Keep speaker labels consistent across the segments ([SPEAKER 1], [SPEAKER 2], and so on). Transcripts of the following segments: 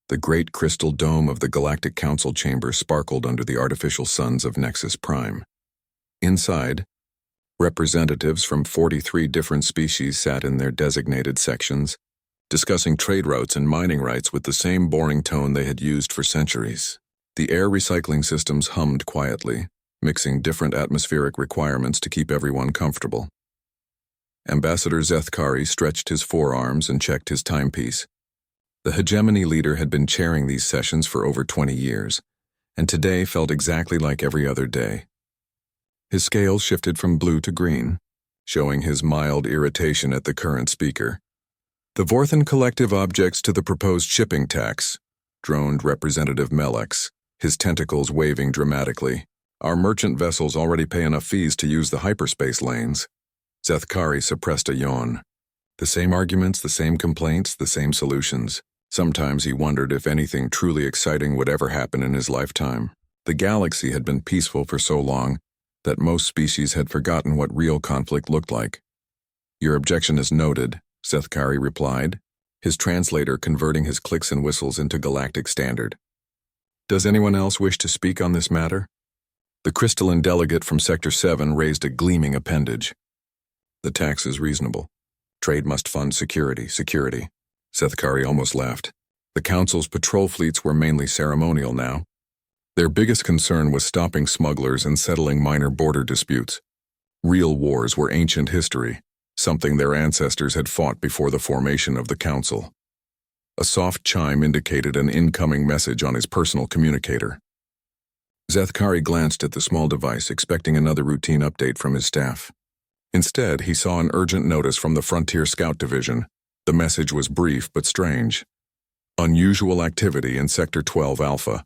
[SPEAKER 1] The great crystal dome of the Galactic Council chamber sparkled under the artificial suns of Nexus Prime. Inside, representatives from 43 different species sat in their designated sections, discussing trade routes and mining rights with the same boring tone they had used for centuries. The air recycling systems hummed quietly, mixing different atmospheric requirements to keep everyone comfortable. Ambassador Zethkari stretched his forearms and checked his timepiece. The hegemony leader had been chairing these sessions for over 20 years, and today felt exactly like every other day. His scales shifted from blue to green, showing his mild irritation at the current speaker. The Vorthan Collective objects to the proposed shipping tax, droned Representative Melex, his tentacles waving dramatically. Our merchant vessels already pay enough fees to use the hyperspace lanes. Zethkari suppressed a yawn. The same arguments, the same complaints, the same solutions. Sometimes he wondered if anything truly exciting would ever happen in his lifetime. The galaxy had been peaceful for so long that most species had forgotten what real conflict looked like. Your objection is noted, Zethkari replied, his translator converting his clicks and whistles into galactic standard. Does anyone else wish to speak on this matter? The crystalline delegate from Sector 7 raised a gleaming appendage. The tax is reasonable. Trade must fund security. Zethkari almost laughed. The Council's patrol fleets were mainly ceremonial now. Their biggest concern was stopping smugglers and settling minor border disputes. Real wars were ancient history, something their ancestors had fought before the formation of the Council. A soft chime indicated an incoming message on his personal communicator. Zethkari glanced at the small device, expecting another routine update from his staff. Instead, he saw an urgent notice from the Frontier Scout Division. The message was brief but strange. Unusual activity in Sector 12 Alpha.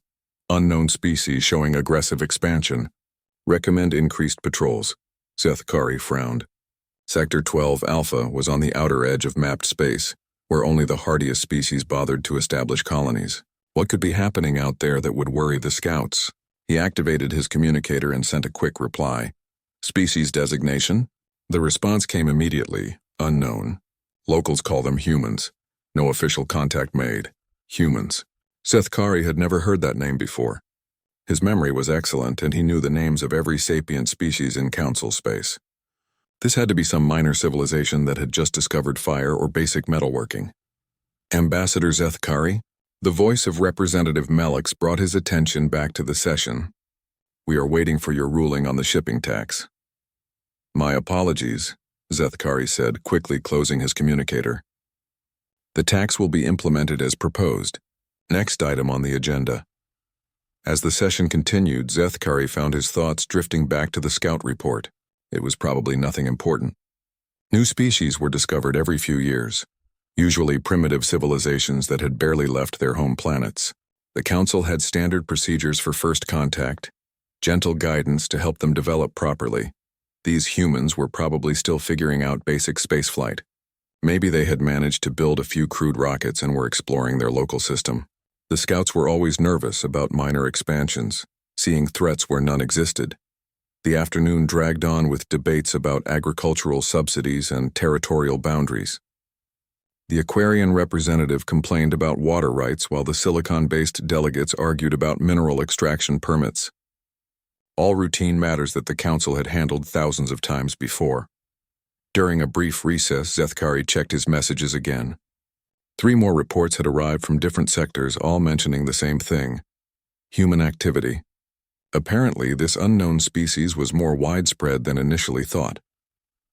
[SPEAKER 1] Unknown species showing aggressive expansion. Recommend increased patrols. Zethkari frowned. Sector 12 Alpha was on the outer edge of mapped space, where only the hardiest species bothered to establish colonies. What could be happening out there that would worry the scouts? He activated his communicator and sent a quick reply. Species designation? The response came immediately, unknown. Locals call them humans. No official contact made. Humans. Zethkari had never heard that name before. His memory was excellent, and he knew the names of every sapient species in Council space. This had to be some minor civilization that had just discovered fire or basic metalworking. Ambassador Zethkari? The voice of Representative Melex brought his attention back to the session. We are waiting for your ruling on the shipping tax. My apologies, Zethkari said, quickly closing his communicator. The tax will be implemented as proposed. Next item on the agenda. As the session continued, Zethkari found his thoughts drifting back to the scout report. It was probably nothing important. New species were discovered every few years, usually primitive civilizations that had barely left their home planets. The Council had standard procedures for first contact, gentle guidance to help them develop properly. These humans were probably still figuring out basic spaceflight. Maybe they had managed to build a few crude rockets and were exploring their local system. The scouts were always nervous about minor expansions, seeing threats where none existed. The afternoon dragged on with debates about agricultural subsidies and territorial boundaries. The Aquarian representative complained about water rights while the silicon-based delegates argued about mineral extraction permits. All routine matters that the Council had handled thousands of times before. During a brief recess, Zethkari checked his messages again. 3 more reports had arrived from different sectors, all mentioning the same thing: human activity. Apparently, this unknown species was more widespread than initially thought.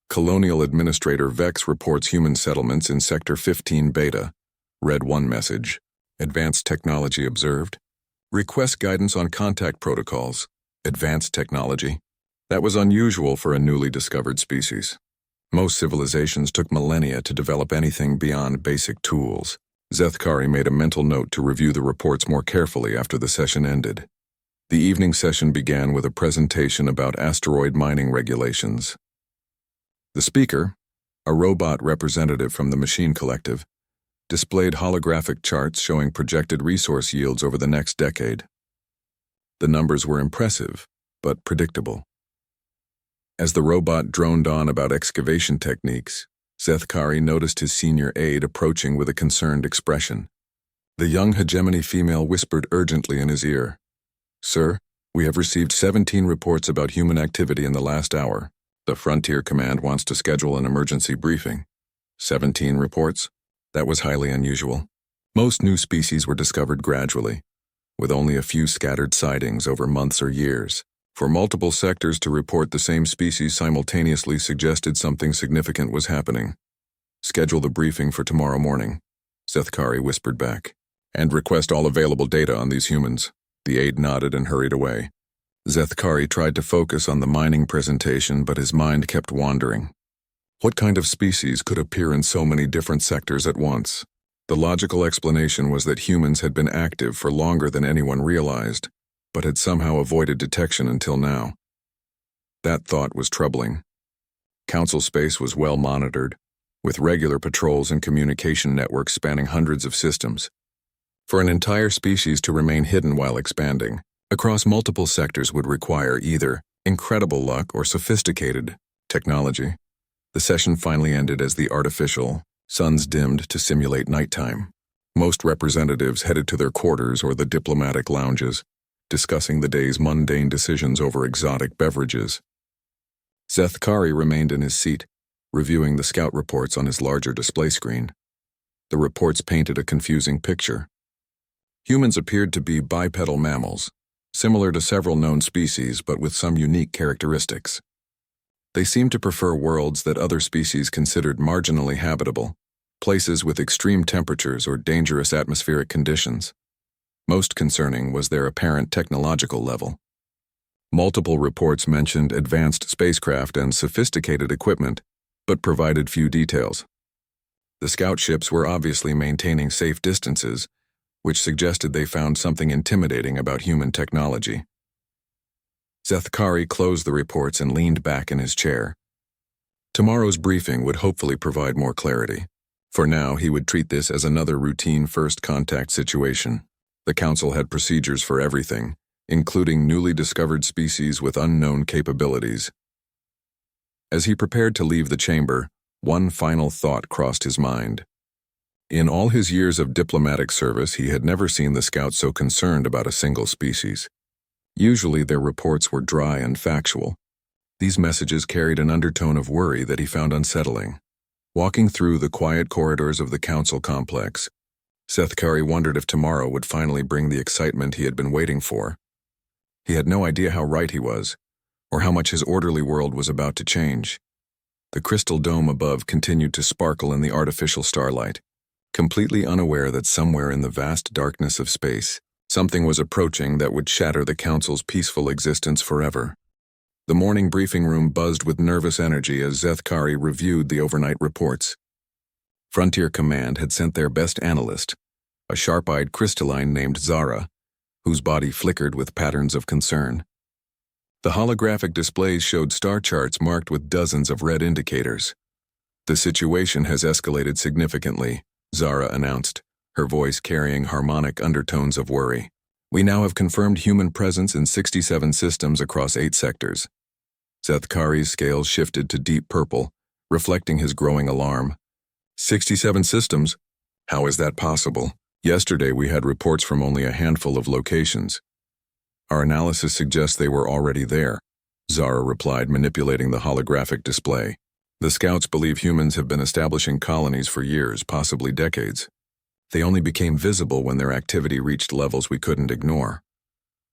[SPEAKER 1] Colonial Administrator Vex reports human settlements in Sector 15 Beta. Read one message. Advanced technology observed. Request guidance on contact protocols. Advanced technology. That was unusual for a newly discovered species. Most civilizations took millennia to develop anything beyond basic tools. Zethkari made a mental note to review the reports more carefully after the session ended. The evening session began with a presentation about asteroid mining regulations. The speaker, a robot representative from the Machine Collective, displayed holographic charts showing projected resource yields over the next decade. The numbers were impressive, but predictable. As the robot droned on about excavation techniques, Zethkari noticed his senior aide approaching with a concerned expression. The young hegemony female whispered urgently in his ear. "Sir, we have received 17 reports about human activity in the last hour. The Frontier Command wants to schedule an emergency briefing." 17 reports? That was highly unusual. Most new species were discovered gradually, with only a few scattered sightings over months or years. For multiple sectors to report the same species simultaneously suggested something significant was happening. "Schedule the briefing for tomorrow morning," Zethkari whispered back. "And request all available data on these humans." The aide nodded and hurried away. Zethkari tried to focus on the mining presentation, but his mind kept wandering. What kind of species could appear in so many different sectors at once? The logical explanation was that humans had been active for longer than anyone realized, but had somehow avoided detection until now. That thought was troubling. Council space was well monitored, with regular patrols and communication networks spanning hundreds of systems. For an entire species to remain hidden while expanding across multiple sectors would require either incredible luck or sophisticated technology. The session finally ended as the artificial suns dimmed to simulate nighttime. Most representatives headed to their quarters or the diplomatic lounges, discussing the day's mundane decisions over exotic beverages. Zethkari remained in his seat, reviewing the scout reports on his larger display screen. The reports painted a confusing picture. Humans appeared to be bipedal mammals, similar to several known species but with some unique characteristics. They seemed to prefer worlds that other species considered marginally habitable, places with extreme temperatures or dangerous atmospheric conditions. Most concerning was their apparent technological level. Multiple reports mentioned advanced spacecraft and sophisticated equipment, but provided few details. The scout ships were obviously maintaining safe distances, which suggested they found something intimidating about human technology. Zethkari closed the reports and leaned back in his chair. Tomorrow's briefing would hopefully provide more clarity. For now, he would treat this as another routine first contact situation. The Council had procedures for everything, including newly discovered species with unknown capabilities. As he prepared to leave the chamber, one final thought crossed his mind. In all his years of diplomatic service, he had never seen the Scouts so concerned about a single species. Usually their reports were dry and factual. These messages carried an undertone of worry that he found unsettling. Walking through the quiet corridors of the Council complex, Zethkari wondered if tomorrow would finally bring the excitement he had been waiting for. He had no idea how right he was, or how much his orderly world was about to change. The crystal dome above continued to sparkle in the artificial starlight, completely unaware that somewhere in the vast darkness of space, something was approaching that would shatter the Council's peaceful existence forever. The morning briefing room buzzed with nervous energy as Zethkari reviewed the overnight reports. Frontier Command had sent their best analyst, a sharp-eyed crystalline named Zara, whose body flickered with patterns of concern. The holographic displays showed star charts marked with dozens of red indicators. "The situation has escalated significantly," Zara announced, her voice carrying harmonic undertones of worry. "We now have confirmed human presence in 67 systems across 8 sectors." Zethkari's scales shifted to deep purple, reflecting his growing alarm. 67 systems? How is that possible? Yesterday we had reports from only a handful of locations. "Our analysis suggests they were already there," Zara replied, manipulating the holographic display. "The Scouts believe humans have been establishing colonies for years, possibly decades. They only became visible when their activity reached levels we couldn't ignore."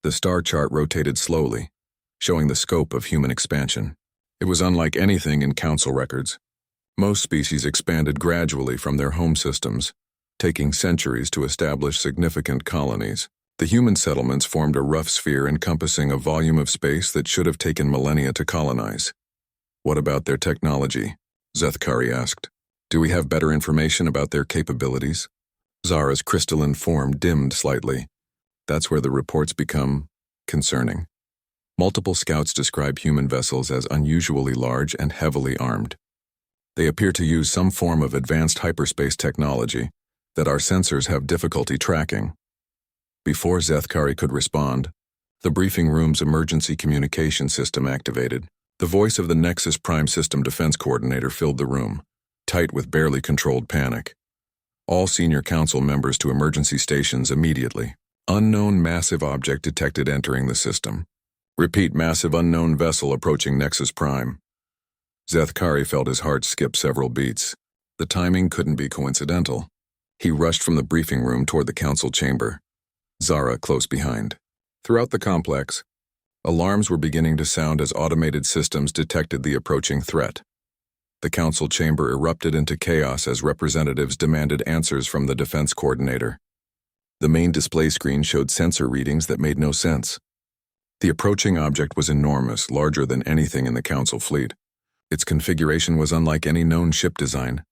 [SPEAKER 1] The star chart rotated slowly, showing the scope of human expansion. It was unlike anything in Council records. Most species expanded gradually from their home systems, taking centuries to establish significant colonies. The human settlements formed a rough sphere encompassing a volume of space that should have taken millennia to colonize. "What about their technology?" Zethkari asked. "Do we have better information about their capabilities?" Zara's crystalline form dimmed slightly. "That's where the reports become concerning. Multiple scouts describe human vessels as unusually large and heavily armed. They appear to use some form of advanced hyperspace technology that our sensors have difficulty tracking." Before Zethkari could respond, the briefing room's emergency communication system activated. The voice of the Nexus Prime System Defense Coordinator filled the room, tight with barely controlled panic. All senior council members to emergency stations immediately. Unknown massive object detected entering the system. Repeat, massive unknown vessel approaching Nexus Prime. Zethkari felt his heart skip several beats. The timing couldn't be coincidental. He rushed from the briefing room toward the council chamber, Zara close behind. Throughout the complex, alarms were beginning to sound as automated systems detected the approaching threat. The council chamber erupted into chaos as representatives demanded answers from the defense coordinator. The main display screen showed sensor readings that made no sense. The approaching object was enormous, larger than anything in the council fleet. Its configuration was unlike any known ship design,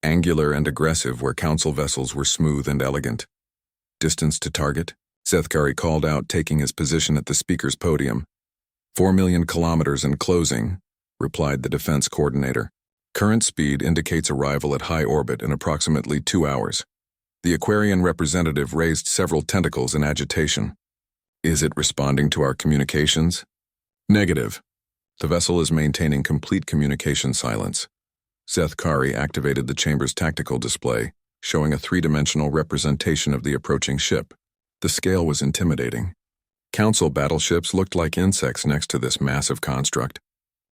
[SPEAKER 1] angular and aggressive where council vessels were smooth and elegant. Distance to target? Zethkari called out, taking his position at the speaker's podium. 4 million kilometers and closing, replied the defense coordinator. Current speed indicates arrival at high orbit in approximately 2 hours. The Aquarian representative raised several tentacles in agitation. Is it responding to our communications? Negative. The vessel is maintaining complete communication silence. Zethkari activated the chamber's tactical display, showing a three-dimensional representation of the approaching ship. The scale was intimidating. Council battleships looked like insects next to this massive construct.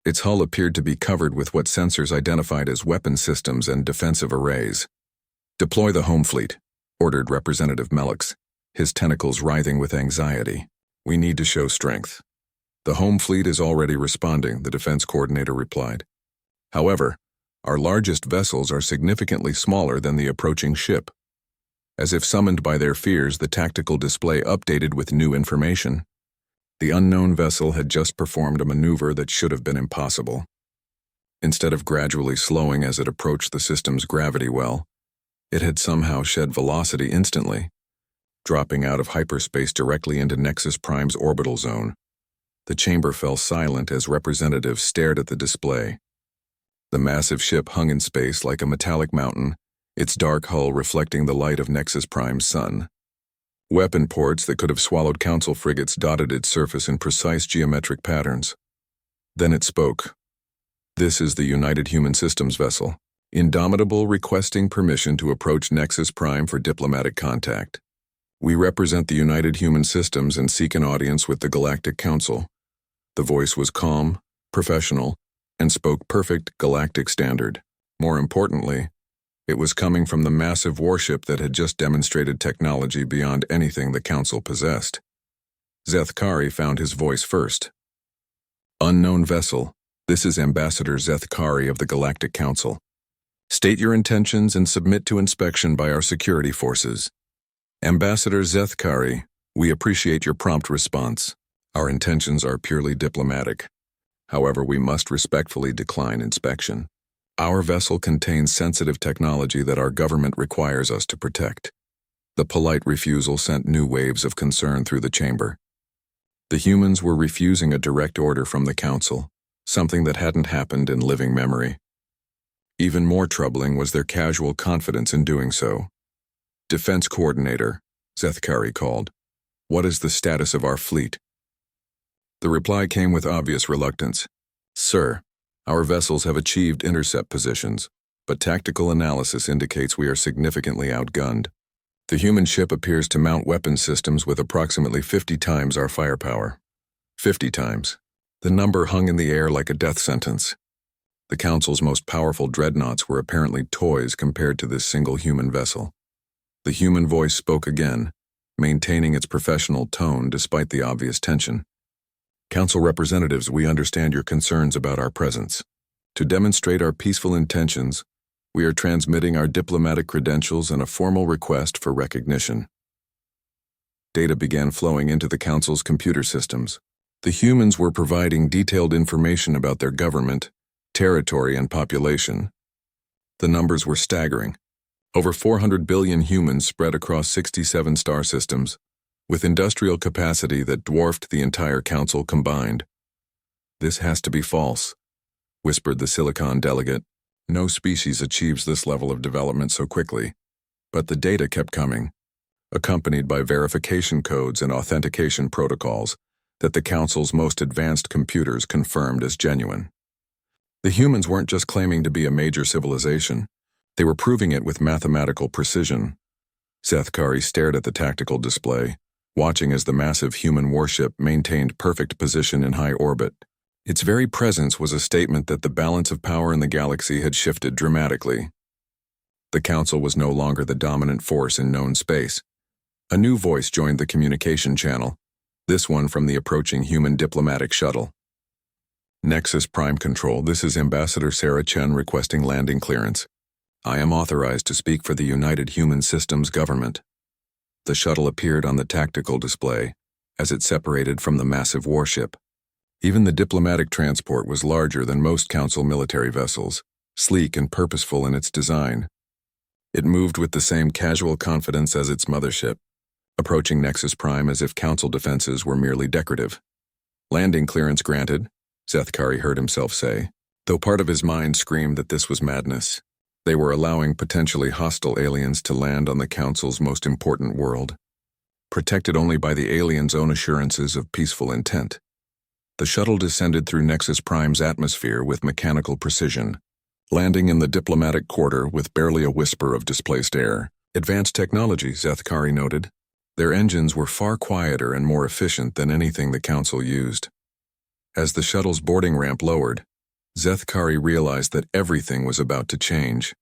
[SPEAKER 1] Its hull appeared to be covered with what sensors identified as weapon systems and defensive arrays. Deploy the home fleet, ordered Representative Melix, his tentacles writhing with anxiety. We need to show strength. The home fleet is already responding, the defense coordinator replied. However, our largest vessels are significantly smaller than the approaching ship. As if summoned by their fears, the tactical display updated with new information. The unknown vessel had just performed a maneuver that should have been impossible. Instead of gradually slowing as it approached the system's gravity well, it had somehow shed velocity instantly, dropping out of hyperspace directly into Nexus Prime's orbital zone. The chamber fell silent as representatives stared at the display. The massive ship hung in space like a metallic mountain, its dark hull reflecting the light of Nexus Prime's sun. Weapon ports that could have swallowed council frigates dotted its surface in precise geometric patterns. Then it spoke. This is the United Human Systems vessel, Indomitable, requesting permission to approach Nexus Prime for diplomatic contact. We represent the United Human Systems and seek an audience with the Galactic Council. The voice was calm, professional, and spoke perfect galactic standard. More importantly, it was coming from the massive warship that had just demonstrated technology beyond anything the Council possessed. Zethkari found his voice first. Unknown vessel, this is Ambassador Zethkari of the Galactic Council. State your intentions and submit to inspection by our security forces. Ambassador Zethkari, we appreciate your prompt response. Our intentions are purely diplomatic. However, we must respectfully decline inspection. Our vessel contains sensitive technology that our government requires us to protect. The polite refusal sent new waves of concern through the chamber. The humans were refusing a direct order from the Council, something that hadn't happened in living memory. Even more troubling was their casual confidence in doing so. Defense Coordinator, Zethkari called. What is the status of our fleet? The reply came with obvious reluctance. Sir, our vessels have achieved intercept positions, but tactical analysis indicates we are significantly outgunned. The human ship appears to mount weapon systems with approximately 50 times our firepower. 50 times. The number hung in the air like a death sentence. The Council's most powerful dreadnoughts were apparently toys compared to this single human vessel. The human voice spoke again, maintaining its professional tone despite the obvious tension. Council representatives, we understand your concerns about our presence. To demonstrate our peaceful intentions, we are transmitting our diplomatic credentials and a formal request for recognition. Data began flowing into the Council's computer systems. The humans were providing detailed information about their government, territory, and population. The numbers were staggering. Over 400 billion humans spread across 67 star systems, with industrial capacity that dwarfed the entire Council combined. This has to be false, whispered the Silicon delegate. No species achieves this level of development so quickly. But the data kept coming, accompanied by verification codes and authentication protocols that the Council's most advanced computers confirmed as genuine. The humans weren't just claiming to be a major civilization. They were proving it with mathematical precision. Zethkari stared at the tactical display, watching as the massive human warship maintained perfect position in high orbit. Its very presence was a statement that the balance of power in the galaxy had shifted dramatically. The Council was no longer the dominant force in known space. A new voice joined the communication channel, this one from the approaching human diplomatic shuttle. Nexus Prime Control, this is Ambassador Sarah Chen requesting landing clearance. I am authorized to speak for the United Human Systems government. The shuttle appeared on the tactical display as it separated from the massive warship. Even the diplomatic transport was larger than most Council military vessels, sleek and purposeful in its design. It moved with the same casual confidence as its mothership, approaching Nexus Prime as if Council defenses were merely decorative. Landing clearance granted, Zethkari heard himself say, though part of his mind screamed that this was madness. They were allowing potentially hostile aliens to land on the Council's most important world, protected only by the aliens' own assurances of peaceful intent. The shuttle descended through Nexus Prime's atmosphere with mechanical precision, landing in the diplomatic quarter with barely a whisper of displaced air. Advanced technology, Zethkari noted. Their engines were far quieter and more efficient than anything the Council used. As the shuttle's boarding ramp lowered, Zethkari realized that everything was about to change.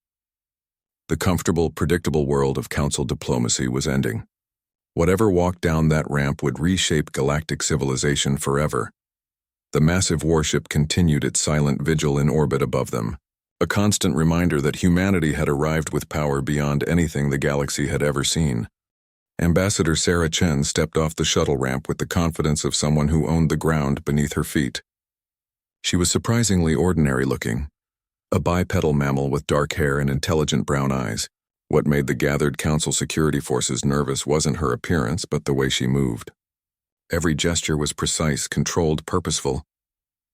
[SPEAKER 1] The comfortable, predictable world of Council diplomacy was ending. Whatever walked down that ramp would reshape galactic civilization forever. The massive warship continued its silent vigil in orbit above them, a constant reminder that humanity had arrived with power beyond anything the galaxy had ever seen. Ambassador Sarah Chen stepped off the shuttle ramp with the confidence of someone who owned the ground beneath her feet. She was surprisingly ordinary-looking, a bipedal mammal with dark hair and intelligent brown eyes. What made the gathered Council security forces nervous wasn't her appearance, but the way she moved. Every gesture was precise, controlled, purposeful.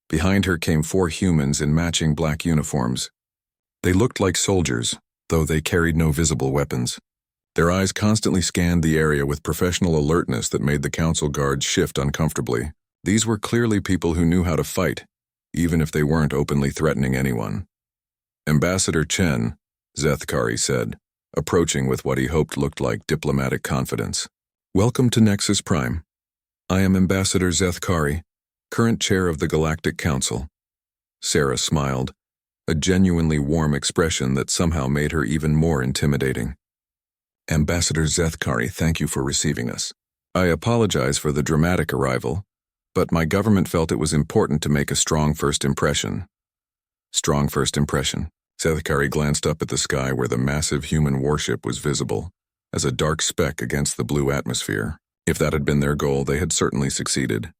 [SPEAKER 1] Behind her came 4 humans in matching black uniforms. They looked like soldiers, though they carried no visible weapons. Their eyes constantly scanned the area with professional alertness that made the Council guards shift uncomfortably. These were clearly people who knew how to fight, even if they weren't openly threatening anyone. Ambassador Chen, Zethkari said, approaching with what he hoped looked like diplomatic confidence. Welcome to Nexus Prime. I am Ambassador Zethkari, current chair of the Galactic Council. Sarah smiled, a genuinely warm expression that somehow made her even more intimidating. Ambassador Zethkari, thank you for receiving us. I apologize for the dramatic arrival, but my government felt it was important to make a strong first impression. Strong first impression. Zethkari glanced up at the sky where the massive human warship was visible, as a dark speck against the blue atmosphere. If that had been their goal, they had certainly succeeded.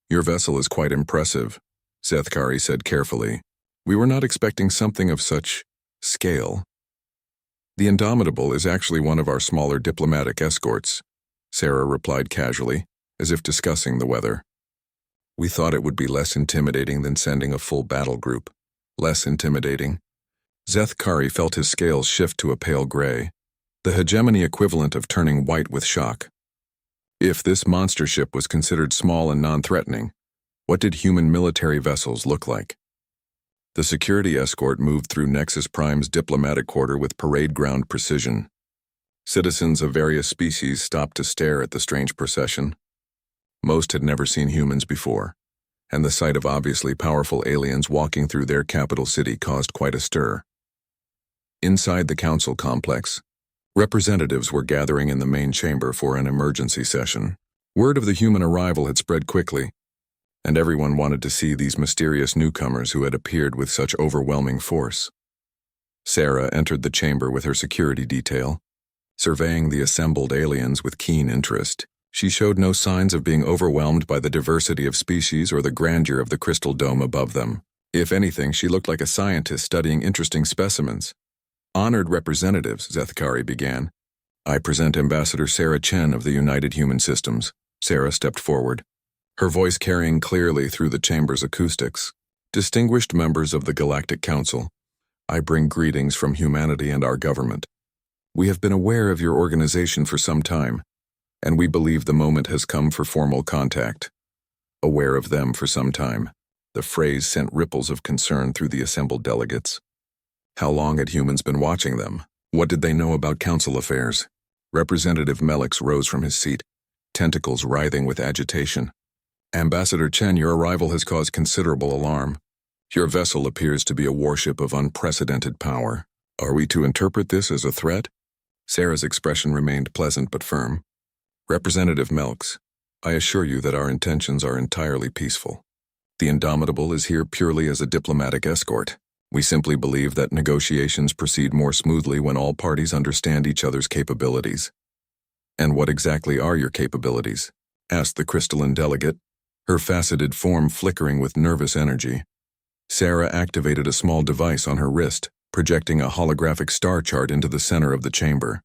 [SPEAKER 1] Your vessel is quite impressive, Zethkari said carefully. We were not expecting something of such scale. The Indomitable is actually one of our smaller diplomatic escorts, Sarah replied casually, as if discussing the weather. We thought it would be less intimidating than sending a full battle group. Less intimidating. Zethkari felt his scales shift to a pale gray, the hegemony equivalent of turning white with shock. If this monster ship was considered small and non-threatening, what did human military vessels look like? The security escort moved through Nexus Prime's diplomatic quarter with parade ground precision. Citizens of various species stopped to stare at the strange procession. Most had never seen humans before, and the sight of obviously powerful aliens walking through their capital city caused quite a stir. Inside the Council complex, representatives were gathering in the main chamber for an emergency session. Word of the human arrival had spread quickly, and everyone wanted to see these mysterious newcomers who had appeared with such overwhelming force. Sarah entered the chamber with her security detail, surveying the assembled aliens with keen interest. She showed no signs of being overwhelmed by the diversity of species or the grandeur of the crystal dome above them. If anything, she looked like a scientist studying interesting specimens. Honored representatives, Zethkari began. I present Ambassador Sarah Chen of the United Human Systems. Sarah stepped forward, her voice carrying clearly through the chamber's acoustics. Distinguished members of the Galactic Council, I bring greetings from humanity and our government. We have been aware of your organization for some time, and we believe the moment has come for formal contact. Aware of them for some time. The phrase sent ripples of concern through the assembled delegates. How long had humans been watching them? What did they know about council affairs? Representative Melix rose from his seat, tentacles writhing with agitation. Ambassador Chen, your arrival has caused considerable alarm. Your vessel appears to be a warship of unprecedented power. Are we to interpret this as a threat? Sarah's expression remained pleasant but firm. Representative Melix, I assure you that our intentions are entirely peaceful. The Indomitable is here purely as a diplomatic escort. We simply believe that negotiations proceed more smoothly when all parties understand each other's capabilities. And what exactly are your capabilities? Asked the crystalline delegate, her faceted form flickering with nervous energy. Sarah activated a small device on her wrist, projecting a holographic star chart into the center of the chamber.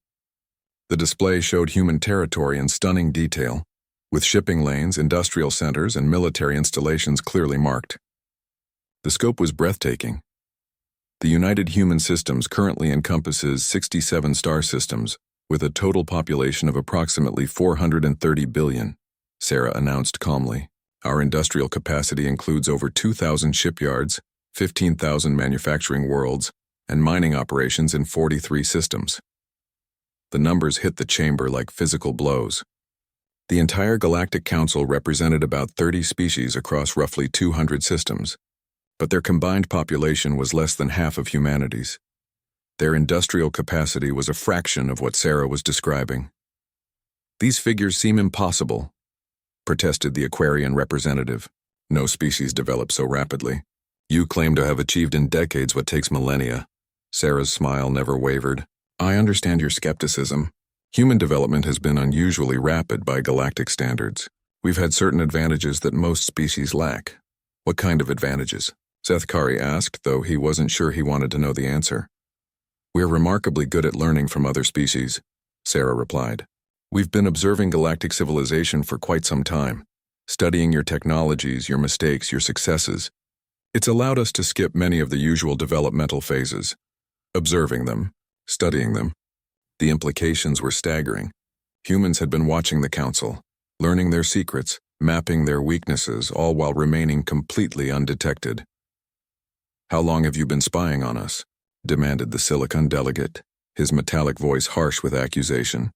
[SPEAKER 1] The display showed human territory in stunning detail, with shipping lanes, industrial centers, and military installations clearly marked. The scope was breathtaking. The United Human Systems currently encompasses 67 star systems, with a total population of approximately 430 billion, Sarah announced calmly. Our industrial capacity includes over 2,000 shipyards, 15,000 manufacturing worlds, and mining operations in 43 systems. The numbers hit the chamber like physical blows. The entire Galactic Council represented about 30 species across roughly 200 systems, but their combined population was less than half of humanity's. Their industrial capacity was a fraction of what Sarah was describing. These figures seem impossible, protested the Aquarian representative. No species developed so rapidly. You claim to have achieved in decades what takes millennia. Sarah's smile never wavered. I understand your skepticism. Human development has been unusually rapid by galactic standards. We've had certain advantages that most species lack. What kind of advantages? Zethkari asked, though he wasn't sure he wanted to know the answer. We're remarkably good at learning from other species, Sarah replied. We've been observing galactic civilization for quite some time, studying your technologies, your mistakes, your successes. It's allowed us to skip many of the usual developmental phases. Observing them, studying them. The implications were staggering. Humans had been watching the Council, learning their secrets, mapping their weaknesses, all while remaining completely undetected. How long have you been spying on us? Demanded the Silicon delegate, his metallic voice harsh with accusation.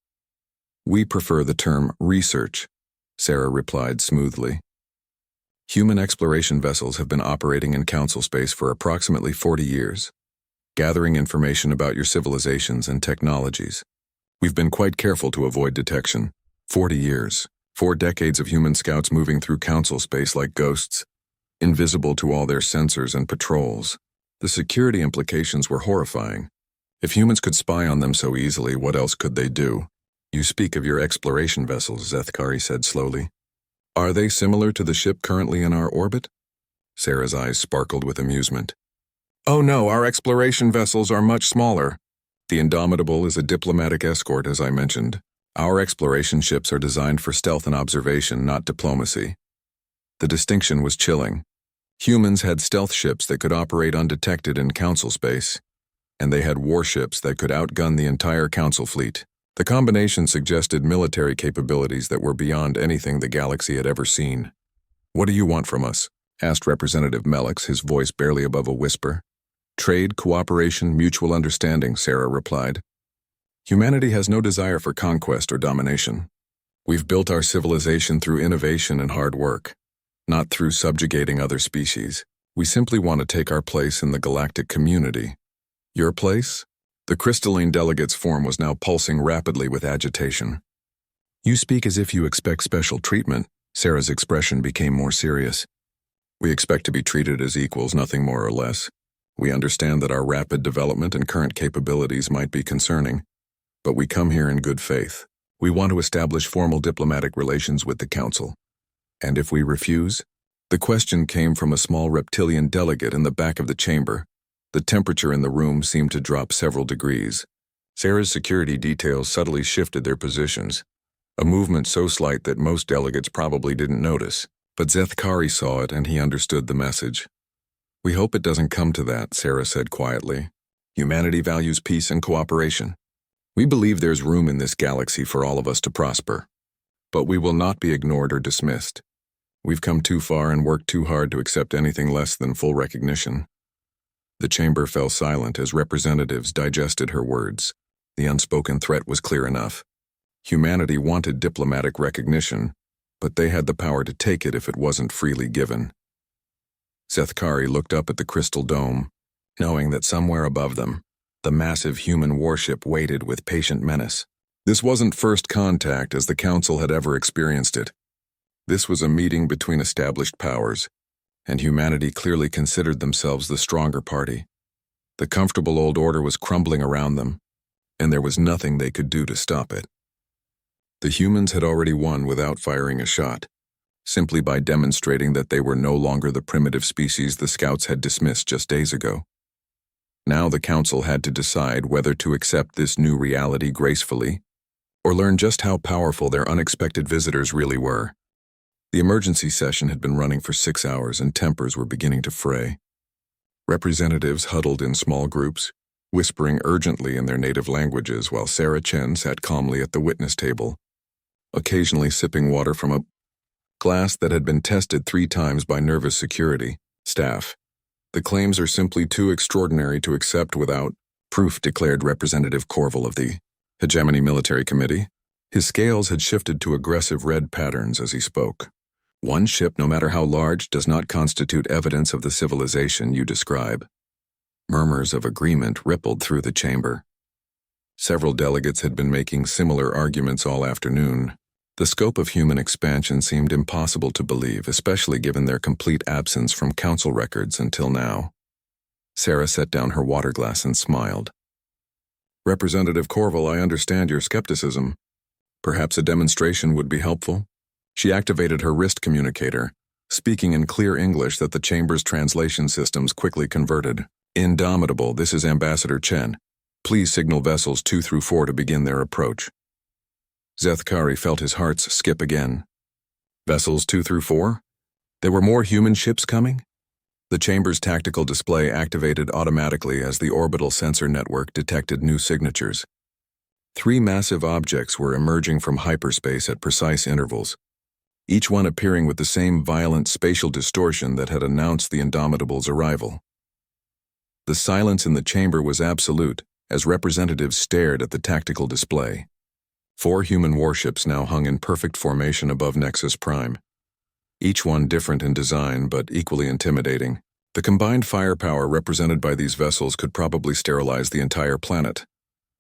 [SPEAKER 1] We prefer the term research, Sarah replied smoothly. Human exploration vessels have been operating in Council space for approximately 40 years, gathering information about your civilizations and technologies. We've been quite careful to avoid detection. 40 years, 4 decades of human scouts moving through Council space like ghosts, invisible to all their sensors and patrols. The security implications were horrifying. If humans could spy on them so easily, what else could they do? You speak of your exploration vessels, Zethkari said slowly. Are they similar to the ship currently in our orbit? Sarah's eyes sparkled with amusement. Oh no, our exploration vessels are much smaller. The Indomitable is a diplomatic escort, as I mentioned. Our exploration ships are designed for stealth and observation, not diplomacy. The distinction was chilling. Humans had stealth ships that could operate undetected in Council space, and they had warships that could outgun the entire Council fleet. The combination suggested military capabilities that were beyond anything the galaxy had ever seen. What do you want from us? Asked Representative Melix, his voice barely above a whisper. Trade, cooperation, mutual understanding, Sarah replied. Humanity has no desire for conquest or domination. We've built our civilization through innovation and hard work, not through subjugating other species. We simply want to take our place in the galactic community. Your place? The crystalline delegate's form was now pulsing rapidly with agitation. You speak as if you expect special treatment. Sarah's expression became more serious. We expect to be treated as equals, nothing more or less. We understand that our rapid development and current capabilities might be concerning, but we come here in good faith. We want to establish formal diplomatic relations with the Council. And if we refuse? The question came from a small reptilian delegate in the back of the chamber. The temperature in the room seemed to drop several degrees. Sarah's security details subtly shifted their positions, a movement so slight that most delegates probably didn't notice. But Zethkari saw it and he understood the message. We hope it doesn't come to that, Sarah said quietly. Humanity values peace and cooperation. We believe there's room in this galaxy for all of us to prosper. But we will not be ignored or dismissed. We've come too far and worked too hard to accept anything less than full recognition. The chamber fell silent as representatives digested her words. The unspoken threat was clear enough. Humanity wanted diplomatic recognition, but they had the power to take it if it wasn't freely given. Zethkari looked up at the crystal dome, knowing that somewhere above them, the massive human warship waited with patient menace. This wasn't first contact as the Council had ever experienced it. This was a meeting between established powers, and humanity clearly considered themselves the stronger party. The comfortable old order was crumbling around them, and there was nothing they could do to stop it. The humans had already won without firing a shot, simply by demonstrating that they were no longer the primitive species the Scouts had dismissed just days ago. Now the Council had to decide whether to accept this new reality gracefully, or learn just how powerful their unexpected visitors really were. The emergency session had been running for 6 hours and tempers were beginning to fray. Representatives huddled in small groups, whispering urgently in their native languages while Sarah Chen sat calmly at the witness table, occasionally sipping water from a glass that had been tested 3 times by nervous security staff. The claims are simply too extraordinary to accept without proof, declared Representative Corval of the Hegemony Military Committee. His scales had shifted to aggressive red patterns as he spoke. One ship, no matter how large, does not constitute evidence of the civilization you describe. Murmurs of agreement rippled through the chamber. Several delegates had been making similar arguments all afternoon. The scope of human expansion seemed impossible to believe, especially given their complete absence from council records until now. Sarah set down her water glass and smiled. Representative Corval, I understand your skepticism. Perhaps a demonstration would be helpful? She activated her wrist communicator, speaking in clear English that the chamber's translation systems quickly converted. Indomitable, this is Ambassador Chen. Please signal vessels 2 through 4 to begin their approach. Zethkari felt his heart skip again. Vessels 2 through 4? There were more human ships coming? The chamber's tactical display activated automatically as the orbital sensor network detected new signatures. 3 massive objects were emerging from hyperspace at precise intervals, each one appearing with the same violent spatial distortion that had announced the Indomitable's arrival. The silence in the chamber was absolute as representatives stared at the tactical display. 4 human warships now hung in perfect formation above Nexus Prime, each one different in design but equally intimidating. The combined firepower represented by these vessels could probably sterilize the entire planet.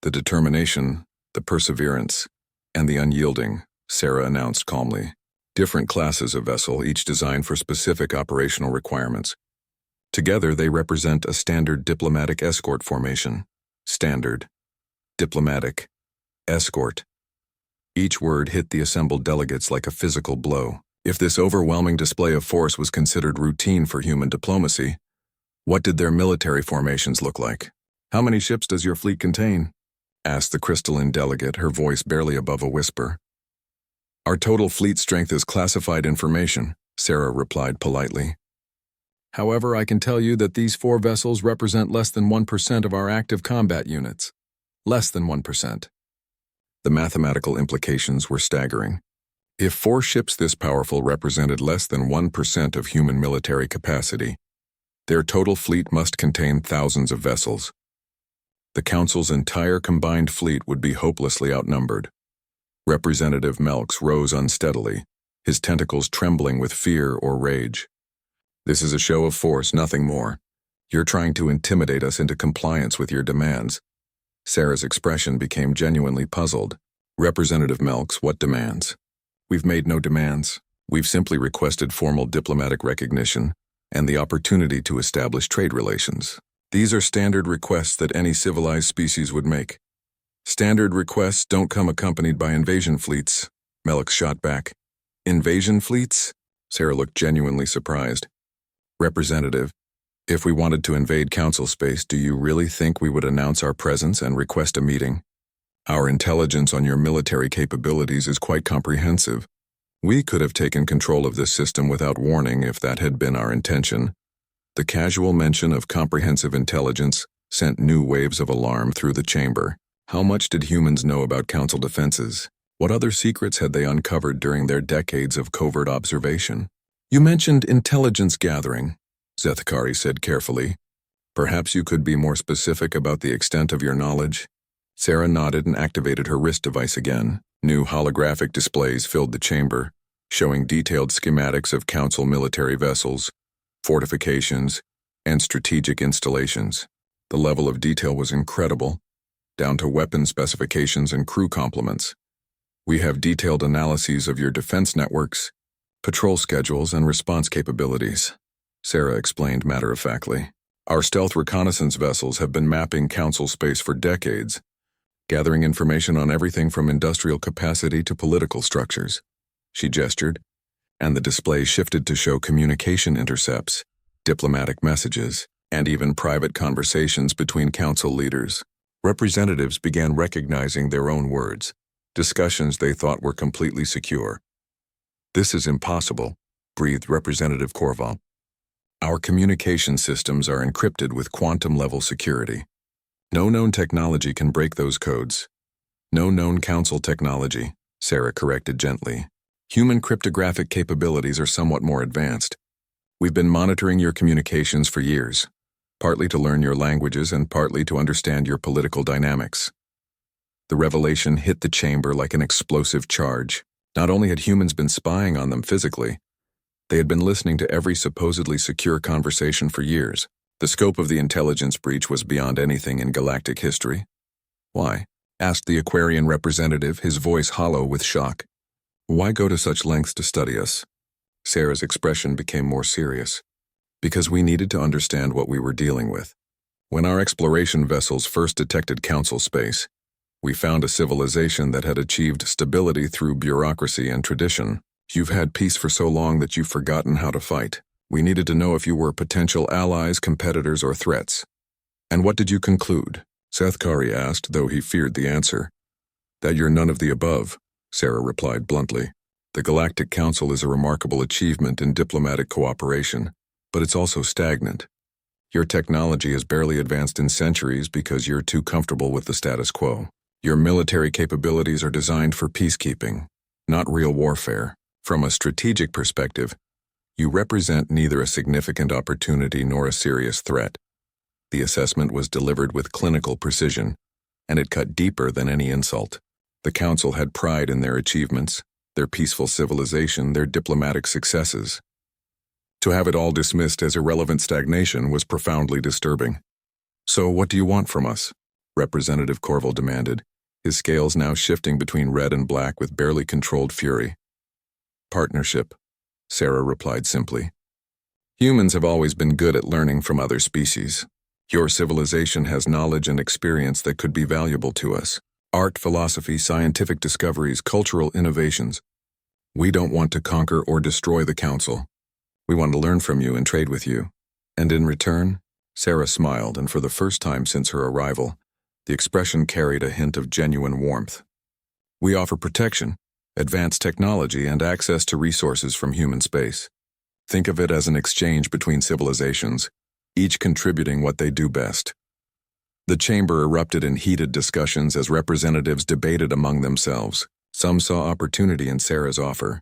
[SPEAKER 1] The determination, the perseverance, and the unyielding, Sarah announced calmly. Different classes of vessel, each designed for specific operational requirements. Together, they represent a standard diplomatic escort formation. Standard. Diplomatic. Escort. Each word hit the assembled delegates like a physical blow. If this overwhelming display of force was considered routine for human diplomacy, what did their military formations look like? How many ships does your fleet contain? Asked the crystalline delegate, her voice barely above a whisper. Our total fleet strength is classified information, Sarah replied politely. However, I can tell you that these 4 vessels represent less than 1% of our active combat units. Less than 1%. The mathematical implications were staggering. If 4 ships this powerful represented less than 1% of human military capacity, their total fleet must contain thousands of vessels. The Council's entire combined fleet would be hopelessly outnumbered. Representative Melks rose unsteadily, his tentacles trembling with fear or rage. This is a show of force, nothing more. You're trying to intimidate us into compliance with your demands. Sarah's expression became genuinely puzzled. Representative Melks, what demands? We've made no demands. We've simply requested formal diplomatic recognition and the opportunity to establish trade relations. These are standard requests that any civilized species would make. Standard requests don't come accompanied by invasion fleets, Melks shot back. Invasion fleets? Sarah looked genuinely surprised. Representative, if we wanted to invade council space, do you really think we would announce our presence and request a meeting? Our intelligence on your military capabilities is quite comprehensive. We could have taken control of this system without warning if that had been our intention. The casual mention of comprehensive intelligence sent new waves of alarm through the chamber. How much did humans know about council defenses? What other secrets had they uncovered during their decades of covert observation? You mentioned intelligence gathering, Zethkari said carefully. Perhaps you could be more specific about the extent of your knowledge? Sarah nodded and activated her wrist device again. New holographic displays filled the chamber, showing detailed schematics of Council military vessels, fortifications, and strategic installations. The level of detail was incredible, down to weapon specifications and crew complements. We have detailed analyses of your defense networks, patrol schedules, and response capabilities, Sarah explained matter-of-factly. Our stealth reconnaissance vessels have been mapping Council space for decades, gathering information on everything from industrial capacity to political structures. She gestured, and the display shifted to show communication intercepts, diplomatic messages, and even private conversations between Council leaders. Representatives began recognizing their own words, discussions they thought were completely secure. "This is impossible," breathed Representative Korval. "Our communication systems are encrypted with quantum-level security. No known technology can break those codes." "No known Council technology," Sarah corrected gently. "Human cryptographic capabilities are somewhat more advanced. We've been monitoring your communications for years, partly to learn your languages and partly to understand your political dynamics." The revelation hit the chamber like an explosive charge. Not only had humans been spying on them physically, they had been listening to every supposedly secure conversation for years. The scope of the intelligence breach was beyond anything in galactic history. "Why?" asked the Aquarian representative, his voice hollow with shock. "Why go to such lengths to study us?" Sarah's expression became more serious. "Because we needed to understand what we were dealing with. When our exploration vessels first detected Council space, we found a civilization that had achieved stability through bureaucracy and tradition. You've had peace for so long that you've forgotten how to fight. We needed to know if you were potential allies, competitors, or threats." "And what did you conclude?" Seth Kari asked, though he feared the answer. "That you're none of the above," Sarah replied bluntly. "The Galactic Council is a remarkable achievement in diplomatic cooperation, but it's also stagnant. Your technology has barely advanced in centuries because you're too comfortable with the status quo. Your military capabilities are designed for peacekeeping, not real warfare. From a strategic perspective, you represent neither a significant opportunity nor a serious threat." The assessment was delivered with clinical precision, and it cut deeper than any insult. The Council had pride in their achievements, their peaceful civilization, their diplomatic successes. To have it all dismissed as irrelevant stagnation was profoundly disturbing. "So what do you want from us?" Representative Korval demanded, his scales now shifting between red and black with barely controlled fury. "Partnership," Sarah replied simply. "Humans have always been good at learning from other species. Your civilization has knowledge and experience that could be valuable to us. Art, philosophy, scientific discoveries, cultural innovations. We don't want to conquer or destroy the Council. We want to learn from you and trade with you. And in return," Sarah smiled, and for the first time since her arrival, the expression carried a hint of genuine warmth. "We offer protection, advanced technology, and access to resources from human space. Think of it as an exchange between civilizations, each contributing what they do best." The chamber erupted in heated discussions as representatives debated among themselves. Some saw opportunity in Sarah's offer,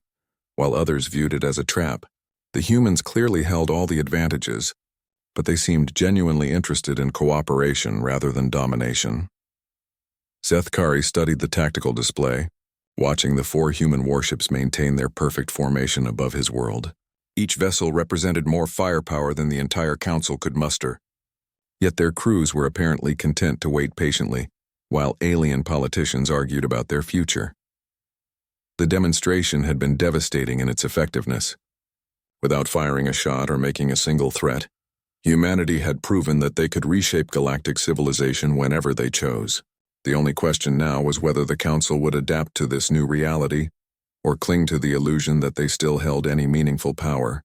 [SPEAKER 1] while others viewed it as a trap. The humans clearly held all the advantages, but they seemed genuinely interested in cooperation rather than domination. Seth Kari studied the tactical display, watching the 4 human warships maintain their perfect formation above his world. Each vessel represented more firepower than the entire Council could muster. Yet their crews were apparently content to wait patiently, while alien politicians argued about their future. The demonstration had been devastating in its effectiveness. Without firing a shot or making a single threat, humanity had proven that they could reshape galactic civilization whenever they chose. The only question now was whether the Council would adapt to this new reality or cling to the illusion that they still held any meaningful power.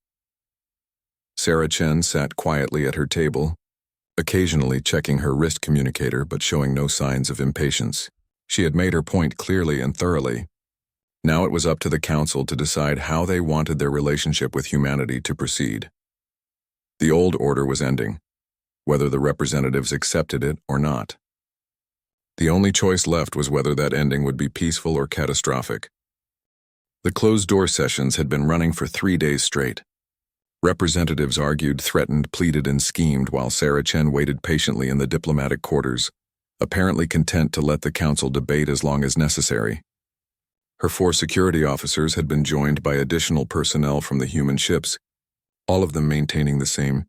[SPEAKER 1] Sarah Chen sat quietly at her table, occasionally checking her wrist communicator but showing no signs of impatience. She had made her point clearly and thoroughly. Now it was up to the Council to decide how they wanted their relationship with humanity to proceed. The old order was ending, whether the representatives accepted it or not. The only choice left was whether that ending would be peaceful or catastrophic. The closed-door sessions had been running for 3 days straight. Representatives argued, threatened, pleaded, and schemed while Sarah Chen waited patiently in the diplomatic quarters, apparently content to let the council debate as long as necessary. Her 4 security officers had been joined by additional personnel from the human ships, all of them maintaining the same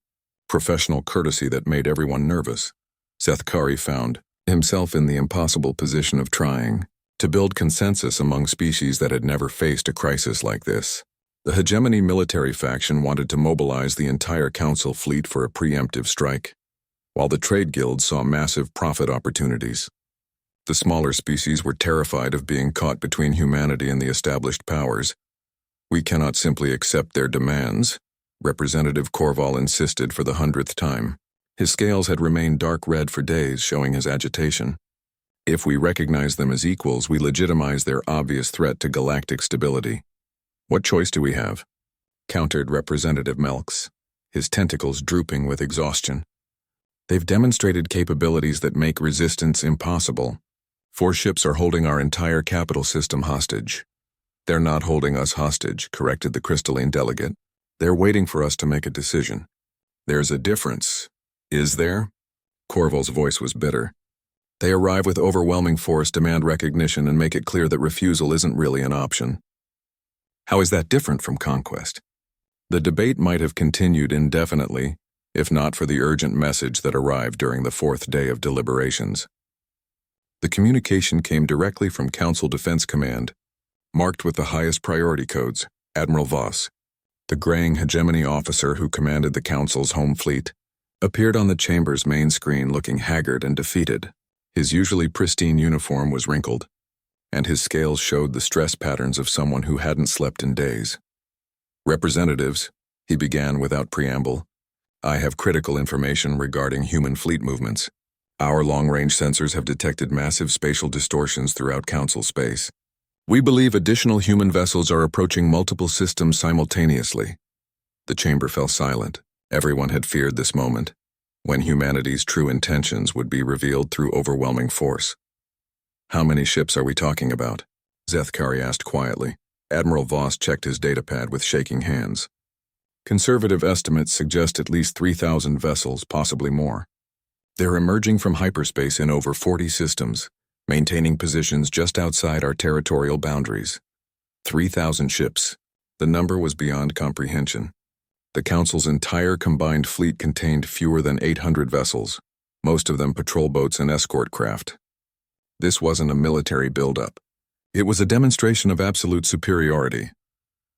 [SPEAKER 1] professional courtesy that made everyone nervous. Sethkari found himself in the impossible position of trying to build consensus among species that had never faced a crisis like this. The hegemony military faction wanted to mobilize the entire council fleet for a preemptive strike, while the trade guilds saw massive profit opportunities. The smaller species were terrified of being caught between humanity and the established powers. "We cannot simply accept their demands," Representative Korval insisted for the 100th time. His scales had remained dark red for days, showing his agitation. "If we recognize them as equals, we legitimize their obvious threat to galactic stability. What choice do we have?" countered Representative Melks, his tentacles drooping with exhaustion. "They've demonstrated capabilities that make resistance impossible. 4 ships are holding our entire capital system hostage." "They're not holding us hostage," corrected the crystalline delegate. "They're waiting for us to make a decision." "There's a difference, is there?" Korval's voice was bitter. "They arrive with overwhelming force, demand recognition, and make it clear that refusal isn't really an option." "How is that different from conquest?" The debate might have continued indefinitely, if not for the urgent message that arrived during the 4th day of deliberations. The communication came directly from Council Defense Command, marked with the highest priority codes. Admiral Voss, the graying hegemony officer who commanded the Council's home fleet, appeared on the chamber's main screen looking haggard and defeated. His usually pristine uniform was wrinkled, and his scales showed the stress patterns of someone who hadn't slept in days. "Representatives," he began without preamble, "I have critical information regarding human fleet movements. Our long-range sensors have detected massive spatial distortions throughout Council space. We believe additional human vessels are approaching multiple systems simultaneously." The chamber fell silent. Everyone had feared this moment, when humanity's true intentions would be revealed through overwhelming force. "How many ships are we talking about?" Sethkari asked quietly. Admiral Voss checked his datapad with shaking hands. "Conservative estimates suggest at least 3,000 vessels, possibly more. They're emerging from hyperspace in over 40 systems, maintaining positions just outside our territorial boundaries. 3,000 ships. The number was beyond comprehension. The Council's entire combined fleet contained fewer than 800 vessels, most of them patrol boats and escort craft. This wasn't a military buildup. It was a demonstration of absolute superiority.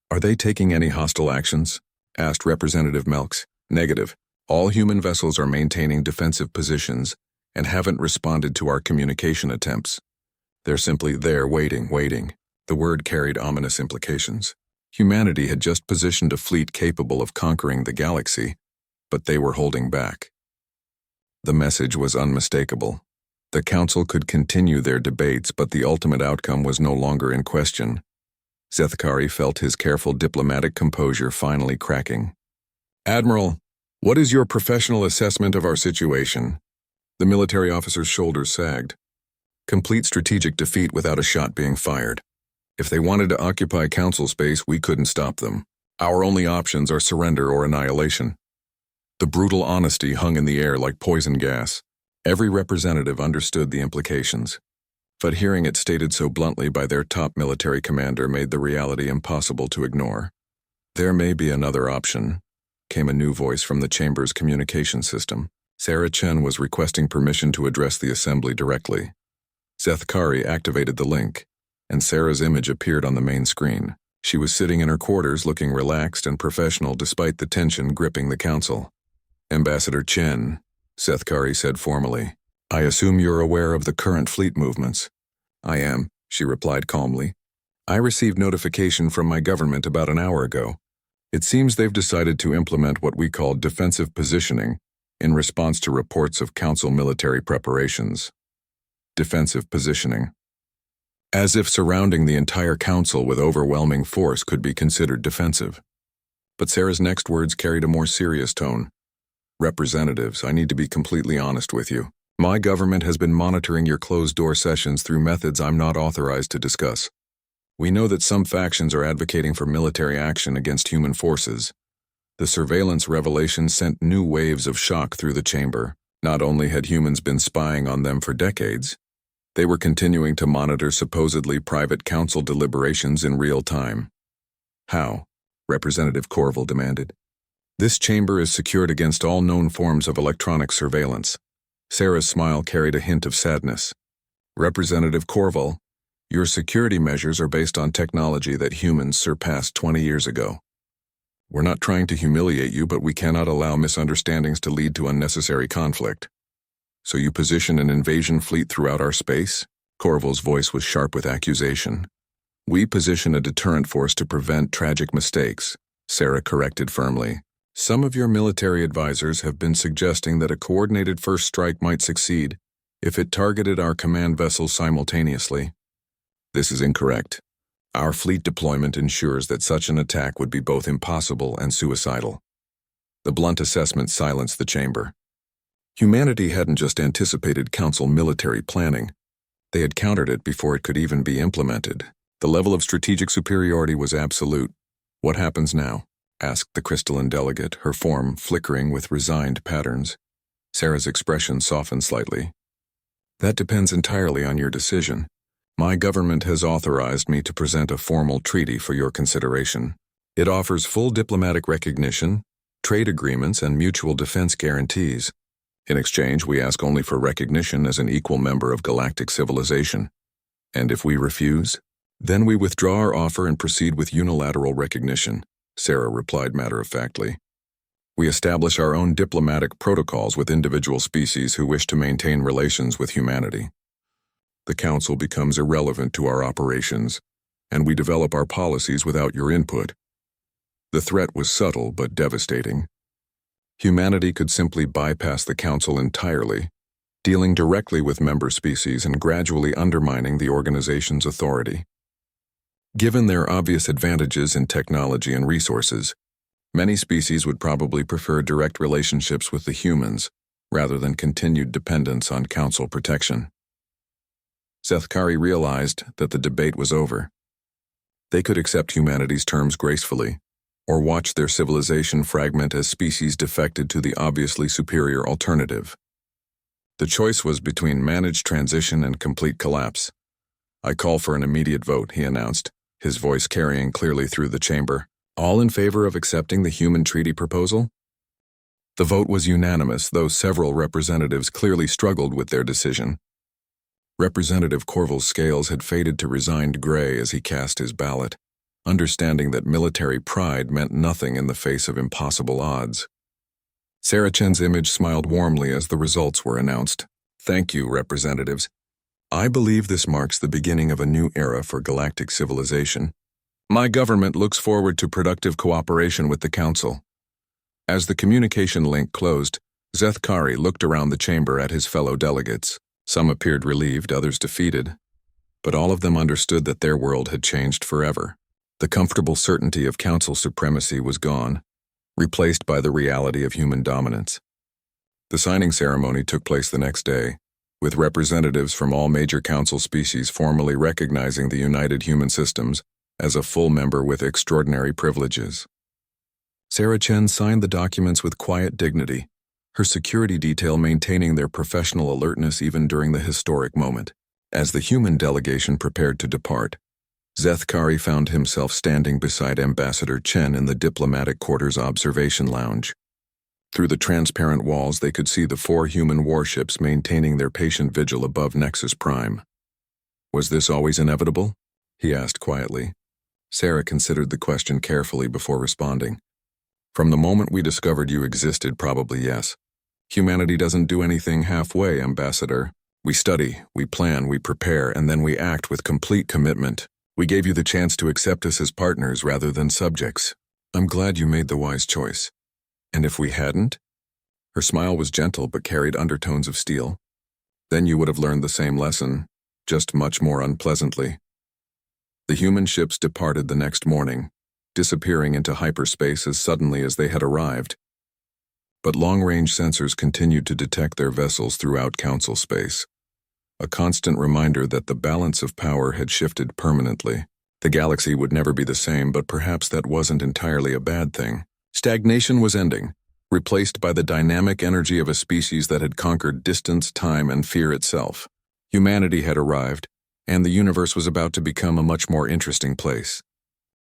[SPEAKER 1] "Are they taking any hostile actions?" asked Representative Melks. "Negative. All human vessels are maintaining defensive positions and haven't responded to our communication attempts. They're simply there waiting. The word carried ominous implications. Humanity had just positioned a fleet capable of conquering the galaxy, but they were holding back. The message was unmistakable. The Council could continue their debates, but the ultimate outcome was no longer in question. Sethkari felt his careful diplomatic composure finally cracking. "Admiral, what is your professional assessment of our situation?" The military officer's shoulders sagged. "Complete strategic defeat without a shot being fired. If they wanted to occupy Council space, we couldn't stop them. Our only options are surrender or annihilation." The brutal honesty hung in the air like poison gas. Every representative understood the implications, but hearing it stated so bluntly by their top military commander made the reality impossible to ignore. "There may be another option," came a new voice from the chamber's communication system. Sarah Chen was requesting permission to address the assembly directly. Sethkari activated the link, and Sarah's image appeared on the main screen. She was sitting in her quarters looking relaxed and professional despite the tension gripping the Council. "Ambassador Chen," Sethkari said formally, "I assume you're aware of the current fleet movements." "I am," she replied calmly. "I received notification from my government about an hour ago. It seems they've decided to implement what we call defensive positioning in response to reports of Council military preparations." Defensive positioning. As if surrounding the entire Council with overwhelming force could be considered defensive. But Sarah's next words carried a more serious tone. "Representatives, I need to be completely honest with you. My government has been monitoring your closed-door sessions through methods I'm not authorized to discuss. We know that some factions are advocating for military action against human forces. The surveillance revelation sent new waves of shock through the chamber. Not only had humans been spying on them for decades, they were continuing to monitor supposedly private council deliberations in real time. How? Representative Corville demanded. This chamber is secured against all known forms of electronic surveillance. Sarah's smile carried a hint of sadness. Representative Corville, your security measures are based on technology that humans surpassed 20 years ago. We're not trying to humiliate you, but we cannot allow misunderstandings to lead to unnecessary conflict. So you position an invasion fleet throughout our space? Corville's voice was sharp with accusation. We position a deterrent force to prevent tragic mistakes, Sarah corrected firmly. Some of your military advisors have been suggesting that a coordinated first strike might succeed if it targeted our command vessels simultaneously. This is incorrect. Our fleet deployment ensures that such an attack would be both impossible and suicidal. The blunt assessment silenced the chamber. Humanity hadn't just anticipated Council military planning. They had countered it before it could even be implemented. The level of strategic superiority was absolute. What happens now? Asked the crystalline delegate, her form flickering with resigned patterns. Sarah's expression softened slightly. That depends entirely on your decision. My government has authorized me to present a formal treaty for your consideration. It offers full diplomatic recognition, trade agreements, and mutual defense guarantees. In exchange, we ask only for recognition as an equal member of galactic civilization. And if we refuse, then we withdraw our offer and proceed with unilateral recognition, Sarah replied matter-of-factly. We establish our own diplomatic protocols with individual species who wish to maintain relations with humanity. The Council becomes irrelevant to our operations, and we develop our policies without your input. The threat was subtle but devastating. Humanity could simply bypass the Council entirely, dealing directly with member species and gradually undermining the organization's authority. Given their obvious advantages in technology and resources, many species would probably prefer direct relationships with the humans rather than continued dependence on Council protection. Zethkari realized that the debate was over. They could accept humanity's terms gracefully, or watch their civilization fragment as species defected to the obviously superior alternative. The choice was between managed transition and complete collapse. I call for an immediate vote, he announced, his voice carrying clearly through the chamber. All in favor of accepting the human treaty proposal? The vote was unanimous, though several representatives clearly struggled with their decision. Representative Corville's scales had faded to resigned gray as he cast his ballot, understanding that military pride meant nothing in the face of impossible odds. Sarah Chen's image smiled warmly as the results were announced. Thank you, representatives. I believe this marks the beginning of a new era for galactic civilization. My government looks forward to productive cooperation with the Council. As the communication link closed, Zethkari looked around the chamber at his fellow delegates. Some appeared relieved, others defeated, but all of them understood that their world had changed forever. The comfortable certainty of Council supremacy was gone, replaced by the reality of human dominance. The signing ceremony took place the next day, with representatives from all major Council species formally recognizing the United Human Systems as a full member with extraordinary privileges. Sarah Chen signed the documents with quiet dignity, her security detail maintaining their professional alertness even during the historic moment. As the human delegation prepared to depart, Zethkari found himself standing beside Ambassador Chen in the diplomatic quarters observation lounge. Through the transparent walls, they could see the 4 human warships maintaining their patient vigil above Nexus Prime. Was this always inevitable? He asked quietly. Sarah considered the question carefully before responding. From the moment we discovered you existed, probably yes. Humanity doesn't do anything halfway, Ambassador. We study, we plan, we prepare, and then we act with complete commitment. We gave you the chance to accept us as partners rather than subjects. I'm glad you made the wise choice. And if we hadn't? Her smile was gentle but carried undertones of steel. Then you would have learned the same lesson, just much more unpleasantly. The human ships departed the next morning, disappearing into hyperspace as suddenly as they had arrived. But long-range sensors continued to detect their vessels throughout Council space, a constant reminder that the balance of power had shifted permanently. The galaxy would never be the same, but perhaps that wasn't entirely a bad thing. Stagnation was ending, replaced by the dynamic energy of a species that had conquered distance, time, and fear itself. Humanity had arrived, and the universe was about to become a much more interesting place.